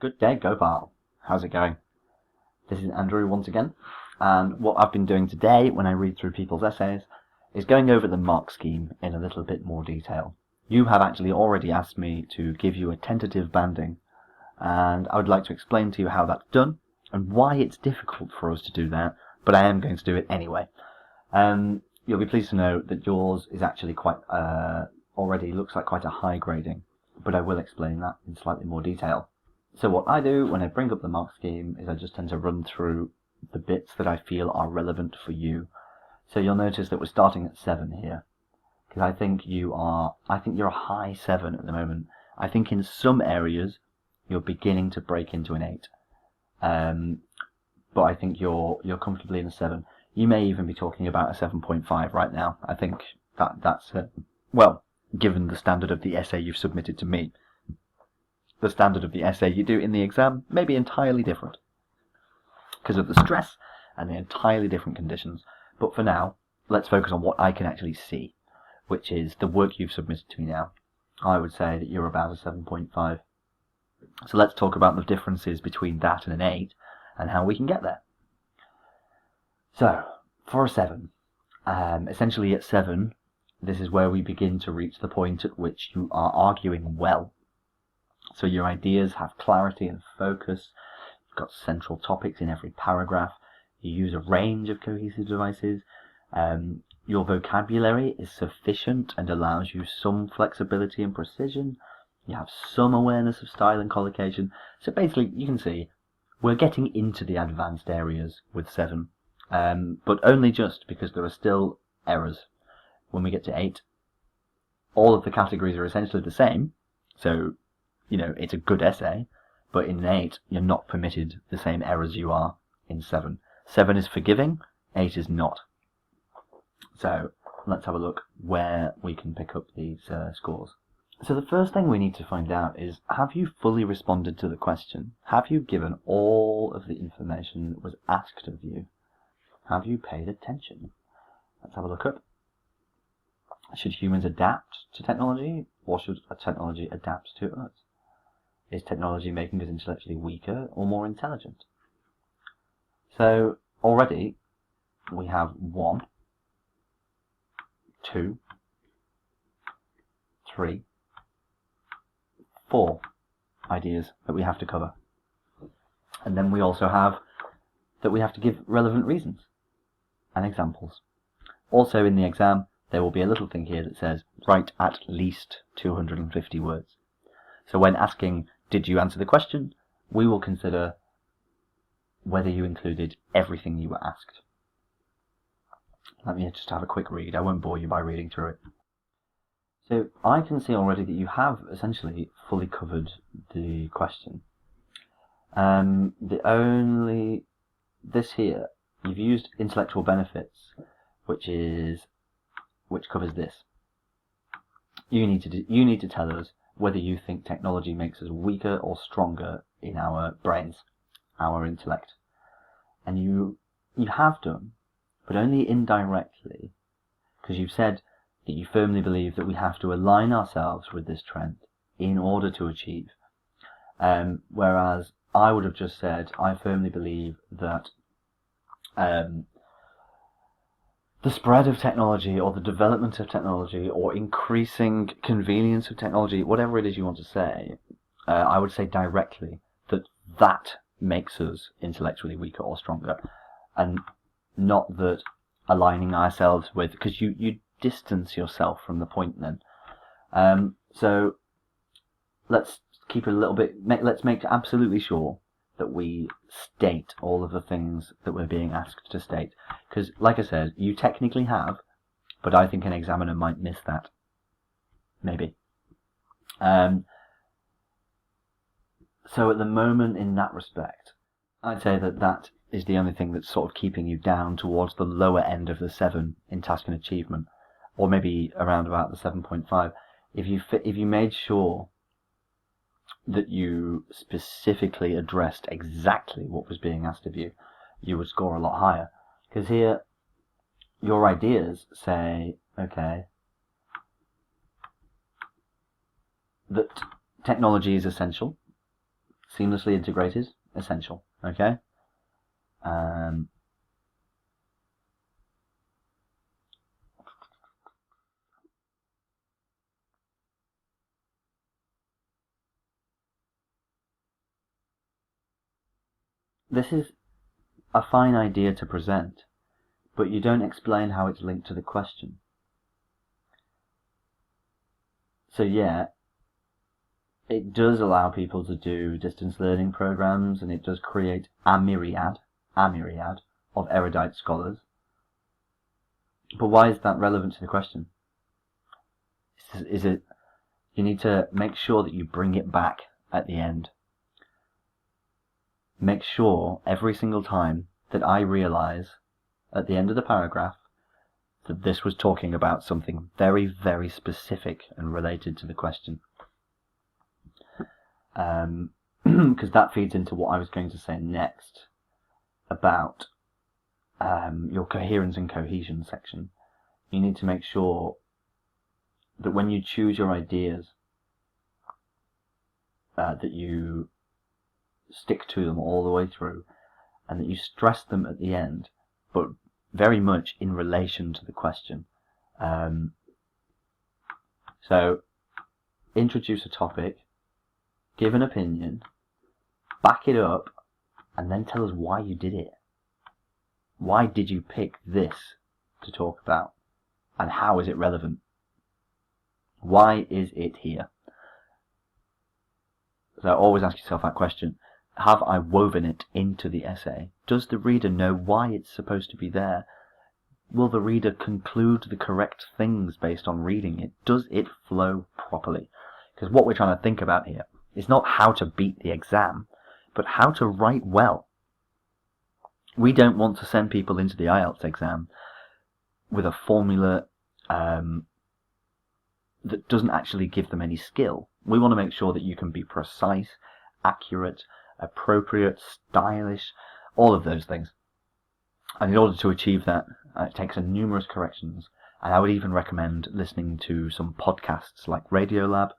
Good day, Gopal. How's it going? This is Andrew once again, and what I've been doing today when I read through people's essays is going over the mark scheme in a little bit more detail. You have actually already asked me to give you a tentative banding, and I would like to explain to you how that's done and why it's difficult for us to do that, but I am going to do it anyway. You'll be pleased to know that yours is actually quite already looks like quite a high grading, but I will explain that in slightly more detail. So what I do when I bring up the mark scheme is I just tend to run through the bits that I feel are relevant for you. So you'll notice that we're starting at 7 here, because I think you're a high 7 at the moment. I think in some areas you're beginning to break into an 8, but I think you're comfortably in a 7. You may even be talking about a 7.5 right now. I think that's well, given the standard of the essay you've submitted to me. The standard of the essay you do in the exam may be entirely different because of the stress and the entirely different conditions. But for now, let's focus on what I can actually see, which is the work you've submitted to me now. I would say that you're about a 7.5. So let's talk about the differences between that and an 8 and how we can get there. So, for a 7, essentially at 7, this is where we begin to reach the point at which you are arguing well. So your ideas have clarity and focus, you've got central topics in every paragraph, you use a range of cohesive devices, your vocabulary is sufficient and allows you some flexibility and precision, you have some awareness of style and collocation. So basically, you can see, we're getting into the advanced areas with 7, but only just because there are still errors. When we get to 8, all of the categories are essentially the same, so it's a good essay, but in an 8, you're not permitted the same errors you are in 7. 7 is forgiving, 8 is not. So let's have a look where we can pick up these scores. So the first thing we need to find out is, have you fully responded to the question? Have you given all of the information that was asked of you? Have you paid attention? Let's have a look up. Should humans adapt to technology, or should a technology adapt to us? Is technology making us intellectually weaker or more intelligent? So already we have 1, 2, 3, 4 ideas that we have to cover. And then we also have that we have to give relevant reasons and examples. Also in the exam, there will be a little thing here that says, write at least 250 words. So when asking, did you answer the question, we will consider whether you included everything you were asked. Let me just have a quick read. I won't bore you by reading through it. So I can see already that you have essentially fully covered the question. This here, you've used intellectual benefits, which covers this. You need to tell us whether you think technology makes us weaker or stronger in our brains, our intellect. And you have done, but only indirectly, because you've said that you firmly believe that we have to align ourselves with this trend in order to achieve. Whereas I would have just said, I firmly believe that the spread of technology, or the development of technology, or increasing convenience of technology, whatever it is you want to say, I would say directly that makes us intellectually weaker or stronger, and not that aligning ourselves with, because you distance yourself from the point then. So let's keep it a little bit, let's make absolutely sure that we state all of the things that we're being asked to state. Because, like I said, you technically have, but I think an examiner might miss that. Maybe. So at the moment, in that respect, I'd say that is the only thing that's sort of keeping you down towards the lower end of the 7 in task and achievement, or maybe around about the 7.5. If you made sure that you specifically addressed exactly what was being asked of you, you would score a lot higher. Because here, your ideas say, okay, that technology is essential, seamlessly integrated, essential. Okay. This is a fine idea to present, but you don't explain how it's linked to the question. So yeah, it does allow people to do distance learning programs, and it does create a myriad of erudite scholars. But why is that relevant to the question? Is it you need to make sure that you bring it back at the end. Make sure every single time that I realize at the end of the paragraph that this was talking about something very, very specific and related to the question. Because that feeds into what I was going to say next about your coherence and cohesion section. You need to make sure that when you choose your ideas, that you stick to them all the way through, and that you stress them at the end, but very much in relation to the question. So, introduce a topic, give an opinion, back it up, and then tell us why you did it. Why did you pick this to talk about? And how is it relevant? Why is it here? So always ask yourself that question. Have I woven it into the essay? Does the reader know why it's supposed to be there? Will the reader conclude the correct things based on reading it? Does it flow properly? Because what we're trying to think about here is not how to beat the exam, but how to write well. We don't want to send people into the IELTS exam with a formula that doesn't actually give them any skill. We want to make sure that you can be precise, accurate, appropriate, stylish, all of those things. And in order to achieve that, it takes numerous corrections. And I would even recommend listening to some podcasts like Radiolab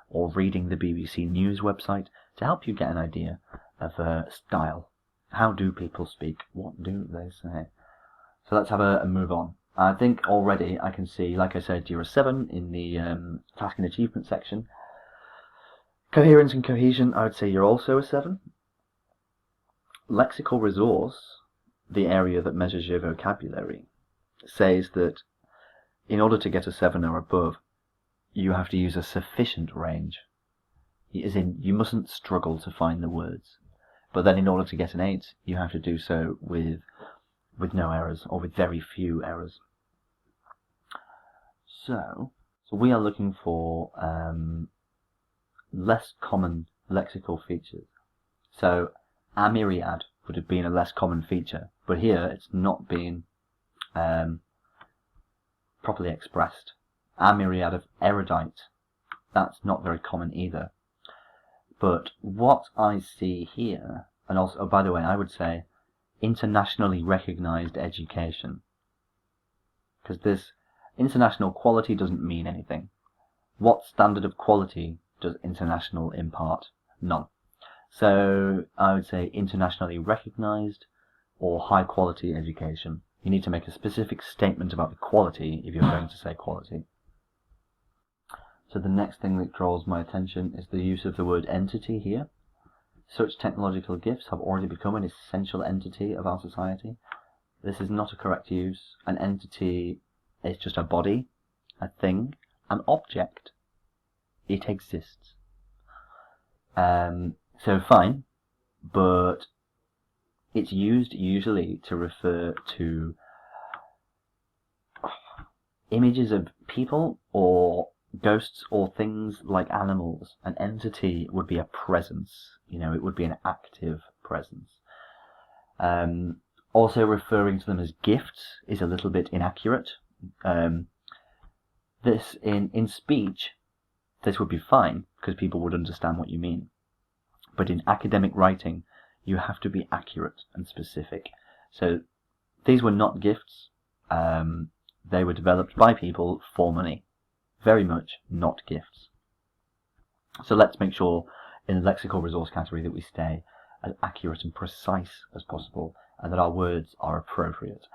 or reading the BBC News website to help you get an idea of style. How do people speak? What do they say? So let's have a move on. I think already I can see, like I said, you're a 7 in the task and achievement section. Coherence and cohesion, I would say you're also a 7. Lexical resource, the area that measures your vocabulary, says that in order to get a 7 or above, you have to use a sufficient range. As in, you mustn't struggle to find the words. But then in order to get an 8, you have to do so with no errors, or with very few errors. So we are looking for less common lexical features. So a myriad would have been a less common feature, but here it's not being properly expressed. A myriad of erudite, that's not very common either. But what I see here, and also, oh, by the way, I would say internationally recognized education, because this international quality doesn't mean anything. What standard of quality does international impart? None. So I would say internationally recognized or high quality education. You need to make a specific statement about the quality if you're going to say quality. So the next thing that draws my attention is the use of the word entity here. Such technological gifts have already become an essential entity of our society. This is not a correct use. An entity is just a body, a thing, an object. It exists. So fine, but it's used usually to refer to images of people or ghosts or things like animals. An entity would be a presence, it would be an active presence. Also referring to them as gifts is a little bit inaccurate. This in speech, this would be fine because people would understand what you mean. But in academic writing, you have to be accurate and specific. So these were not gifts. They were developed by people for money. Very much not gifts. So let's make sure in the lexical resource category that we stay as accurate and precise as possible, and that our words are appropriate.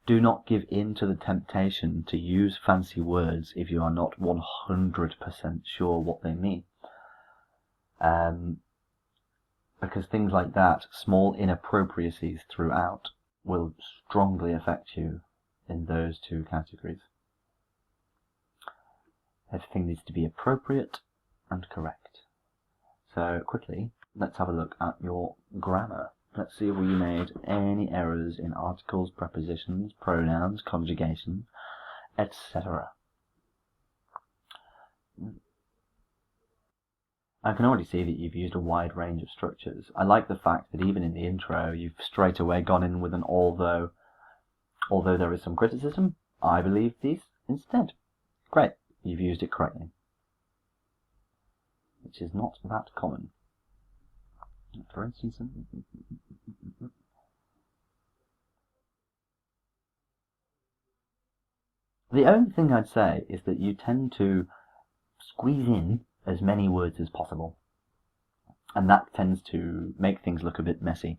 Do not give in to the temptation to use fancy words if you are not 100% sure what they mean. Because things like that, small inappropriacies throughout, will strongly affect you in those two categories. Everything needs to be appropriate and correct. So quickly, let's have a look at your grammar. Let's see if we made any errors in articles, prepositions, pronouns, conjugation, etc. I can already see that you've used a wide range of structures. I like the fact that even in the intro, you've straight away gone in with an although. Although there is some criticism, I believe these instead. Great, you've used it correctly, which is not that common. For instance, the only thing I'd say is that you tend to squeeze in as many words as possible, and that tends to make things look a bit messy.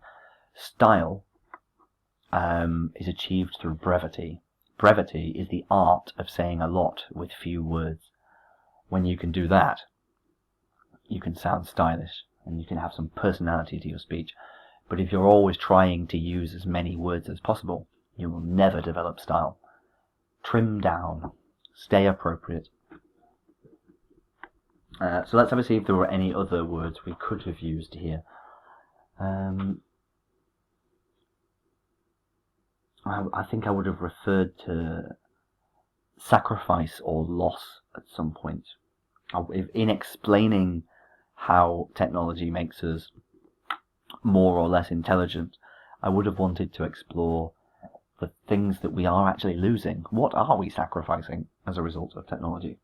Style is achieved through brevity. Brevity is the art of saying a lot with few words. When you can do that, you can sound stylish and you can have some personality to your speech. But if you're always trying to use as many words as possible, you will never develop style. Trim down. Stay appropriate. So let's have a see if there were any other words we could have used here. I think I would have referred to sacrifice or loss at some point. In explaining how technology makes us more or less intelligent, I would have wanted to explore the things that we are actually losing. What are we sacrificing as a result of technology?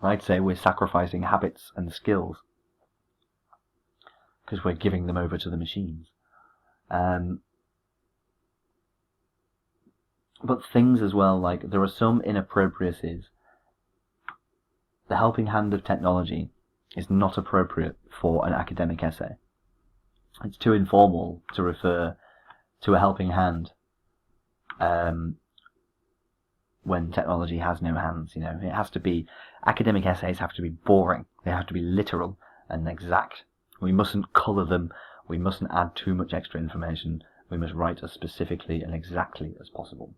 I'd say we're sacrificing habits and skills because we're giving them over to the machines. But things as well, like there are some inappropriacies. The helping hand of technology is not appropriate for an academic essay. It's too informal to refer to a helping hand when technology has no hands. It has to be, academic essays have to be boring. They have to be literal and exact. We mustn't colour them. We mustn't add too much extra information. We must write as specifically and exactly as possible.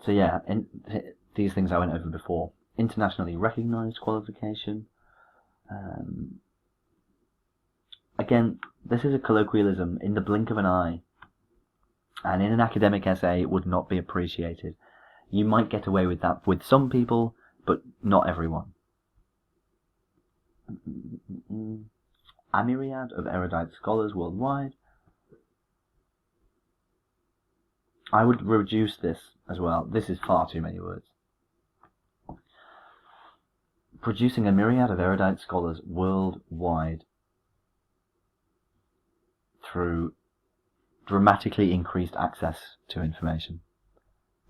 So yeah, these things I went over before. Internationally recognised qualification. Again, this is a colloquialism in the blink of an eye. And in an academic essay, it would not be appreciated. You might get away with that with some people, but not everyone. A myriad of erudite scholars worldwide. I would reduce this as well. This is far too many words. Producing a myriad of erudite scholars worldwide through dramatically increased access to information.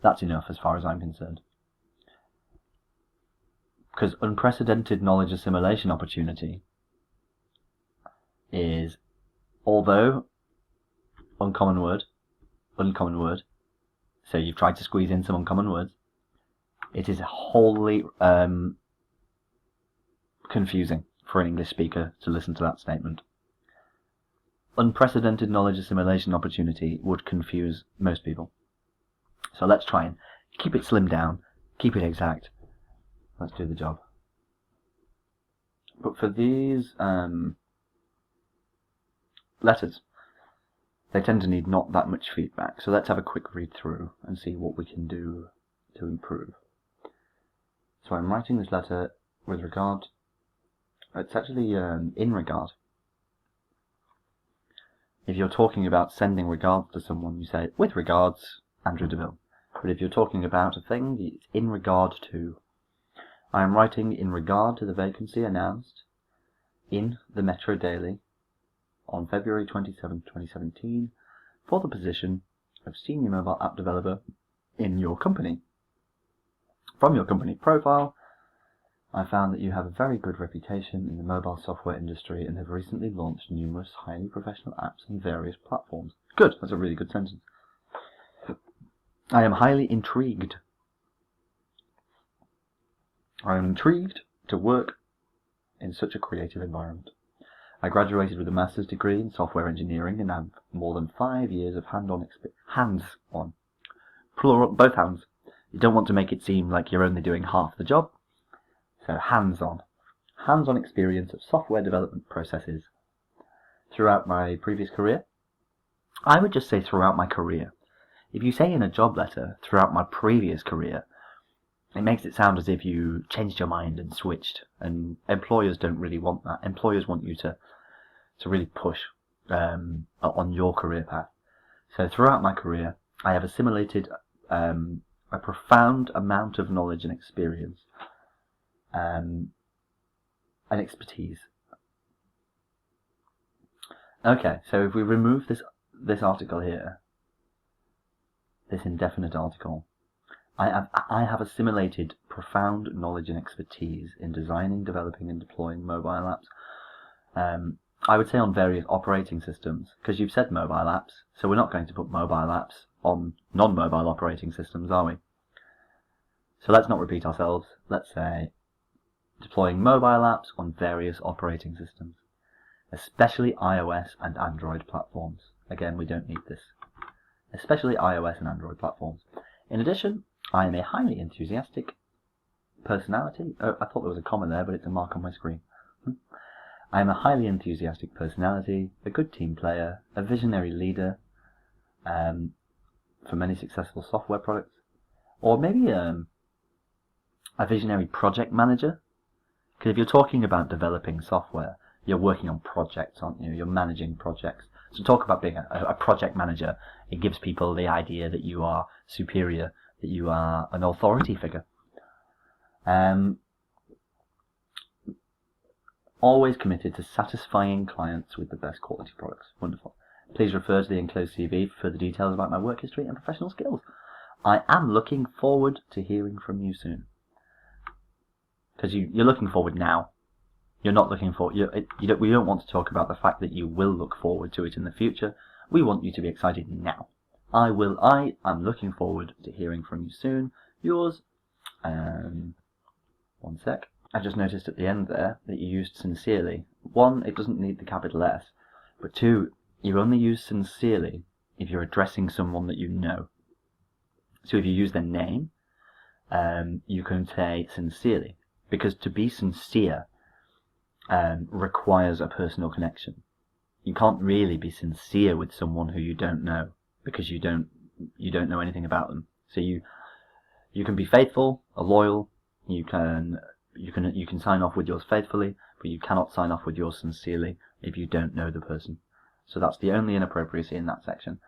That's enough as far as I'm concerned. Because unprecedented knowledge assimilation opportunity is, although uncommon word, so you've tried to squeeze in some uncommon words, it is wholly confusing for an English speaker to listen to that statement. Unprecedented knowledge assimilation opportunity would confuse most people. So let's try and keep it slimmed down, keep it exact. Let's do the job. But for these letters, they tend to need not that much feedback. So let's have a quick read through and see what we can do to improve. So I'm writing this letter with regard, it's actually in regard. If you're talking about sending regards to someone, you say, with regards, Andrew DeVille. But if you're talking about a thing, it's in regard to. I am writing in regard to the vacancy announced in the Metro Daily on February 27, 2017 for the position of Senior Mobile App Developer in your company. From your company profile, I found that you have a very good reputation in the mobile software industry and have recently launched numerous highly professional apps on various platforms. Good, that's a really good sentence. I am highly intrigued. I am intrigued to work in such a creative environment. I graduated with a master's degree in software engineering and have more than 5 years of hands-on, plural, both hands. You don't want to make it seem like you're only doing half the job. So hands-on experience of software development processes throughout my previous career. I would just say throughout my career. If you say in a job letter throughout my previous career, it makes it sound as if you changed your mind and switched, and employers don't really want that. Employers want you to really push on your career path. So throughout my career, I have assimilated a profound amount of knowledge and experience and expertise. Okay, so if we remove this article here, this indefinite article, I have assimilated profound knowledge and expertise in designing, developing, and deploying mobile apps. I would say on various operating systems, because you've said mobile apps, so we're not going to put mobile apps on non-mobile operating systems, are we? So let's not repeat ourselves. Let's say deploying mobile apps on various operating systems, especially iOS and Android platforms. Again, we don't need this. Especially iOS and Android platforms. In addition, I am a highly enthusiastic personality. Oh, I thought there was a comma there, but it's a mark on my screen. I am a highly enthusiastic personality, a good team player, a visionary leader for many successful software products, or maybe a visionary project manager. Because if you're talking about developing software, you're working on projects, aren't you? You're managing projects. So talk about being a project manager. It gives people the idea that you are superior, that you are an authority figure. Always committed to satisfying clients with the best quality products. Wonderful. Please refer to the enclosed CV for further details about my work history and professional skills. I am looking forward to hearing from you soon. Because you're looking forward now. You're not looking forward. We don't want to talk about the fact that you will look forward to it in the future. We want you to be excited now. I am looking forward to hearing from you soon. Yours. One sec. I just noticed at the end there that you used sincerely. One, it doesn't need the capital S. But two, you only use sincerely if you're addressing someone that you know. So if you use their name, you can say sincerely. Because to be sincere requires a personal connection. You can't really be sincere with someone who you don't know, because you don't know anything about them. So you can be faithful or loyal. You can sign off with yours faithfully, but you cannot sign off with yours sincerely if you don't know the person. So that's the only inappropriacy in that section.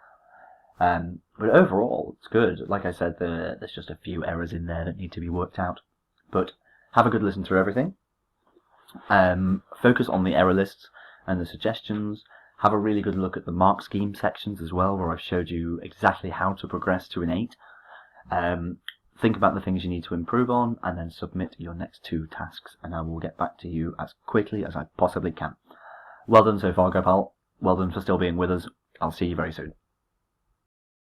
But overall, it's good. Like I said, there's just a few errors in there that need to be worked out. But have a good listen through everything. Focus on the error lists and the suggestions. Have a really good look at the mark scheme sections as well, where I've showed you exactly how to progress to an 8. Think about the things you need to improve on, and then submit your next 2 tasks, and I will get back to you as quickly as I possibly can. Well done so far, Gopal. Well done for still being with us. I'll see you very soon.